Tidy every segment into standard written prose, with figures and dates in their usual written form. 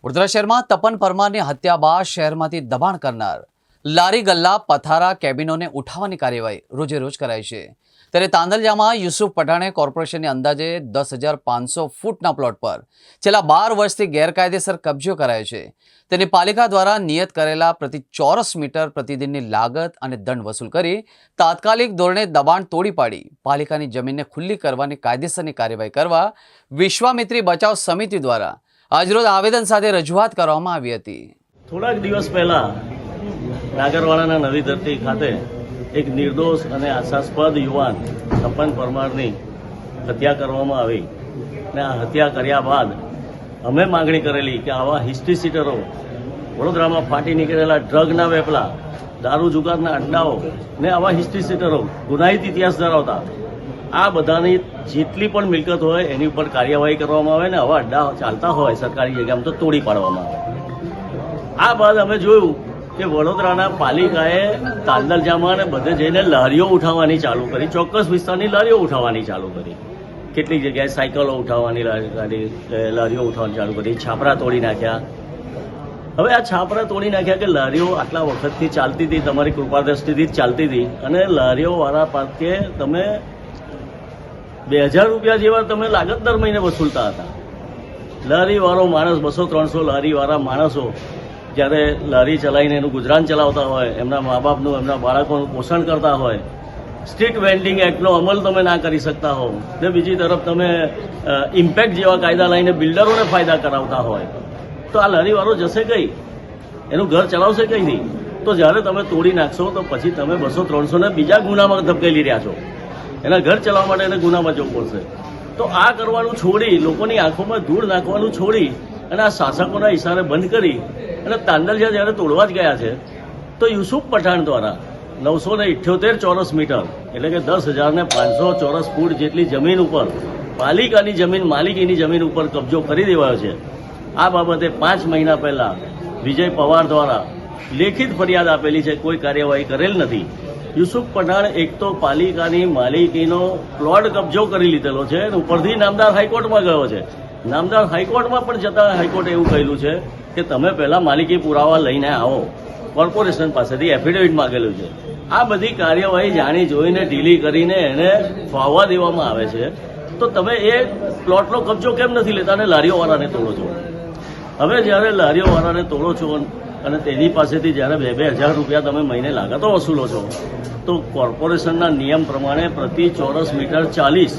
વડોદરા શહેરમાં તપન પરમારની હત્યા બાદ શહેરમાંથી દબાણ કરનાર લારી ગલ્લા પથારા કેબિનોને ઉઠાવવાની કાર્યવાહી રોજે રોજ કરાય છે। ત્યારે તાંદલજામાં યુસુફ પઠાણે કોર્પોરેશનની અંદાજે 10,500 ફૂટના પ્લોટ પર છેલ્લા 12 વર્ષથી ગેરકાયદેસર કબજો કરાયો છે। તેની પાલિકા દ્વારા નિયત કરેલા પ્રતિ ચોરસ મીટર પ્રતિદિનની લાગત અને દંડ વસૂલ કરી તાત્કાલિક ધોરણે દબાણ તોડી પાડી પાલિકાની જમીનને ખુલ્લી કરવાની કાયદેસરની કાર્યવાહી કરવા વિશ્વામિત્રી બચાવ સમિતિ દ્વારા આજરોજ આવેદન સાથે રજૂઆત કરવામાં આવી હતી। થોડાક દિવસ પહેલા નાગરવાડાના નવી ધરતી ખાતે એક નિર્દોષ અને આશાસ્પદ યુવાન તપન પરમારની હત્યા કરવામાં આવી અને આ હત્યા કર્યા બાદ અમે માંગણી કરેલી કે આવા હિસ્ટ્રી સીટરો, વડોદરામાં ફાટી નીકળેલા ડ્રગના વેપલા, દારૂ જુગારના અડ્ડાઓ ને આવા હિસ્ટ્રી સીટરો ગુનાહિત ઇતિહાસ ધરાવતા આ બધાની જેટલી પણ મિલકત હોય એની ઉપર કાર્યવાહી કરવામાં આવે ને આવા અડ્ડા ચાલતા હોય સરકારી જગ્યામાં તો તોડી પાડવામાં આવે। આ બાદ અમે જોયું કે વડોદરાના પાલિકાએ તાંદલજામાં અને બધે જઈને લારીઓ ઉઠાવવાની ચાલુ કરી, ચોક્કસ વિસ્તારની લારીઓ ઉઠાવવાની ચાલુ કરી, કેટલીક જગ્યાએ સાયકલો ઉઠાવવાની લારીઓ ઉઠાવવાની ચાલુ કરી, છાપરા તોડી નાખ્યા। હવે આ છાપરા તોડી નાખ્યા કે લારીઓ આટલા વખતથી ચાલતી હતી, તમારી કૃપા દ્રષ્ટિથી જ ચાલતી હતી અને લારીઓવાળા પાસે તમે 2,000 રૂપિયા જેવા તમે લાગત દર મહિને વસૂલતા હતા। લારીવાળો માણસ 200-300 લારીવાળા માણસો જ્યારે લારી ચલાવીને એનું ગુજરાન ચલાવતા હોય, એમના મા બાપનું, એમના બાળકોનું પોષણ કરતા હોય, સ્ટ્રીટ વેન્ડિંગ એક્ટનો અમલ તમે ના કરી શકતા હો ને બીજી તરફ તમે ઇમ્પેક્ટ જેવા કાયદા લઈને બિલ્ડરોને ફાયદા કરાવતા હોય તો આ લારીવાળો જશે કઈ? એનું ઘર ચલાવશે કઈથી? તો જ્યારે તમે તોડી નાખશો તો પછી તમે 200-300 ને બીજા ગુનામાં ધકેલી રહ્યા છો। એના ઘર ચલાવવા માટે એને ગુનામાં જવું પડશે। તો આ કરવાનું છોડી, લોકોની આંખોમાં ધૂળ નાખવાનું છોડી અને આ શાસકોના ઇશારે બંધ કરી અને તાંદલજા જ્યારે તોડવા જ ગયા છે તો યુસુફ પઠાણ દ્વારા 978 ચોરસ મીટર એટલે કે 10,500 ચોરસ ફૂટ જેટલી જમીન ઉપર પાલિકાની જમીન, માલિકીની જમીન ઉપર કબજો કરી દેવાયો છે। આ બાબતે 5 મહિના પહેલા વિજય પવાર દ્વારા લેખિત ફરિયાદ આપેલી છે, કોઈ કાર્યવાહી કરેલ નથી। યુસુફ પઠાણ એક તો પાલિકાની માલિકીનો પ્લોટ કબજો કરી લીધેલો છે અને ઉપરથી નામદાર હાઈકોર્ટમાં ગયો છે। નામદાર હાઈકોર્ટમાં પણ જતાં હાઈકોર્ટે એવું કહેલું છે કે તમે પહેલા માલિકી પુરાવા લઈને આવો, કોર્પોરેશન પાસેથી એફિડેવિટ માંગેલું છે। આ બધી કાર્યવાહી જાણી જોઈને ઢીલી કરીને એને ફાવવા દેવામાં આવે છે તો તમે એ પ્લોટનો કબજો કેમ નથી લેતા અને લારીઓવાળાને તોડો છો? હવે જ્યારે લારીઓવાળાને તોડો છો અને તેની પાસેથી જ્યારે 2,000 રૂપિયા તમે મહિને લાગતો વસૂલો છો તો કોર્પોરેશનના નિયમ પ્રમાણે પ્રતિ ચોરસ મીટર 40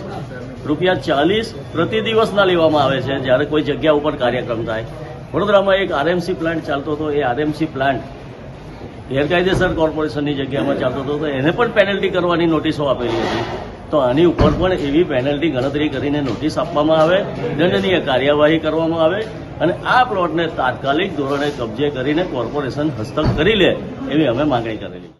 રૂપિયા પ્રતિ દિવસના લેવામાં આવે છે જ્યારે કોઈ જગ્યા ઉપર કાર્યક્રમ થાય। વડોદરામાં એક આરએમસી પ્લાન્ટ ચાલતો હતો, એ આરએમસી પ્લાન્ટ ગેરકાયદેસર કોર્પોરેશનની જગ્યામાં ચાલતો હતો તો એને પણ પેનલ્ટી કરવાની નોટિસો આપેલી હતી। તો આની ઉપર પણ એવી પેનલ્ટી ગણતરી કરીને નોટિસ આપવામાં આવે, દંડનીય કાર્યવાહી કરવામાં આવે અને આ પ્લોટને તાત્કાલિક ધોરણે કબજે કરીને કોર્પોરેશન હસ્તક કરી લે એવી અમે માંગણી કરેલી।